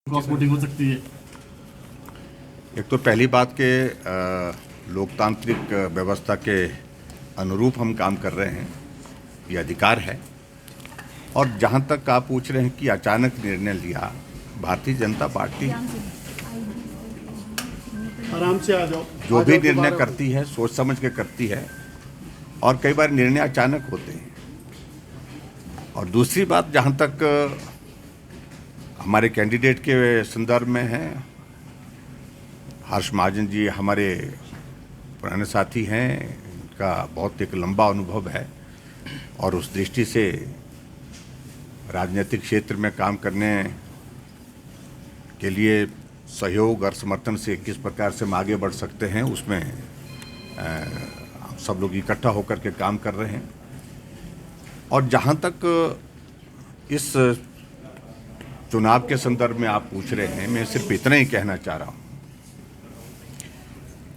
Cross voting हो सकती है। एक तो पहली बात के लोकतांत्रिक व्यवस्था के अनुरूप हम काम कर रहे हैं, ये अधिकार है। और जहां तक आप पूछ रहे हैं कि अचानक निर्णय लिया, भारतीय जनता पार्टी आराम से आ जाओ। जो भी निर्णय करती है सोच समझ के करती है, और कई बार निर्णय अचानक होते हैं। और दूसरी बात, जहां तक हमारे कैंडिडेट के संदर्भ में है, हर्ष महाजन जी हमारे पुराने साथी हैं, इनका बहुत एक लंबा अनुभव है और उस दृष्टि से राजनीतिक क्षेत्र में काम करने के लिए सहयोग और समर्थन से किस प्रकार से हम आगे बढ़ सकते हैं, उसमें हम सब लोग इकट्ठा होकर के काम कर रहे हैं। और जहां तक इस चुनाव के संदर्भ में आप पूछ रहे हैं, मैं सिर्फ इतना ही कहना चाह रहा हूं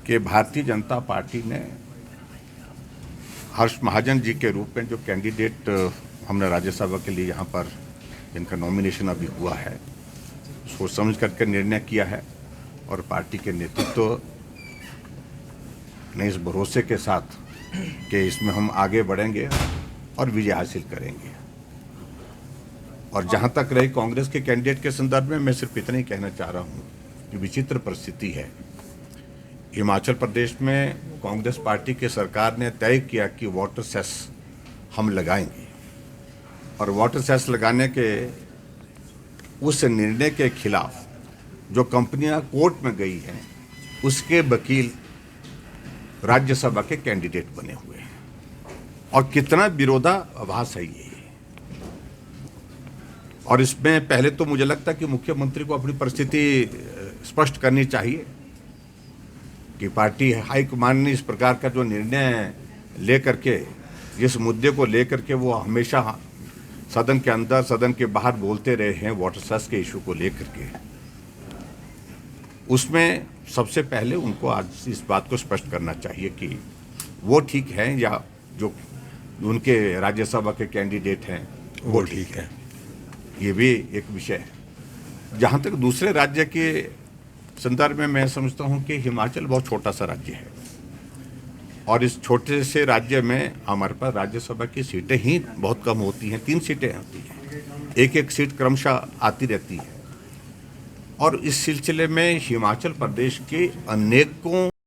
कि भारतीय जनता पार्टी ने हर्ष महाजन जी के रूप में जो कैंडिडेट हमने राज्यसभा के लिए यहाँ पर जिनका नॉमिनेशन अभी हुआ है, सोच समझ करके निर्णय किया है। और पार्टी के नेतृत्व ने इस भरोसे के साथ कि इसमें हम आगे बढ़ेंगे और विजय हासिल करेंगे। और जहां तक रही कांग्रेस के कैंडिडेट के संदर्भ में, मैं सिर्फ इतना ही कहना चाह रहा हूं कि विचित्र परिस्थिति है। हिमाचल प्रदेश में कांग्रेस पार्टी की सरकार ने तय किया कि वाटर सेस हम लगाएंगे, और वाटर सेस लगाने के उस निर्णय के खिलाफ जो कंपनियां कोर्ट में गई हैं, उसके वकील राज्यसभा के कैंडिडेट बने हुए हैं। और कितना विरोधाभास है ये। और इसमें पहले तो मुझे लगता है कि मुख्यमंत्री को अपनी परिस्थिति स्पष्ट करनी चाहिए कि पार्टी हाईकमान ने इस प्रकार का जो निर्णय लेकर के, जिस मुद्दे को लेकर के वो हमेशा सदन के अंदर सदन के बाहर बोलते रहे हैं, वाटर सेस के इशू को लेकर के, उसमें सबसे पहले उनको आज इस बात को स्पष्ट करना चाहिए कि वो ठीक है या जो उनके राज्यसभा के कैंडिडेट हैं वो ठीक है। ये भी एक विषय है। जहाँ तक दूसरे राज्य के संदर्भ में, मैं समझता हूँ कि हिमाचल बहुत छोटा सा राज्य है, और इस छोटे से राज्य में हमारे पास राज्यसभा की सीटें ही बहुत कम होती हैं। 3 सीटें होती हैं, एक सीट क्रमशः आती रहती है। और इस सिलसिले में हिमाचल प्रदेश के अनेकों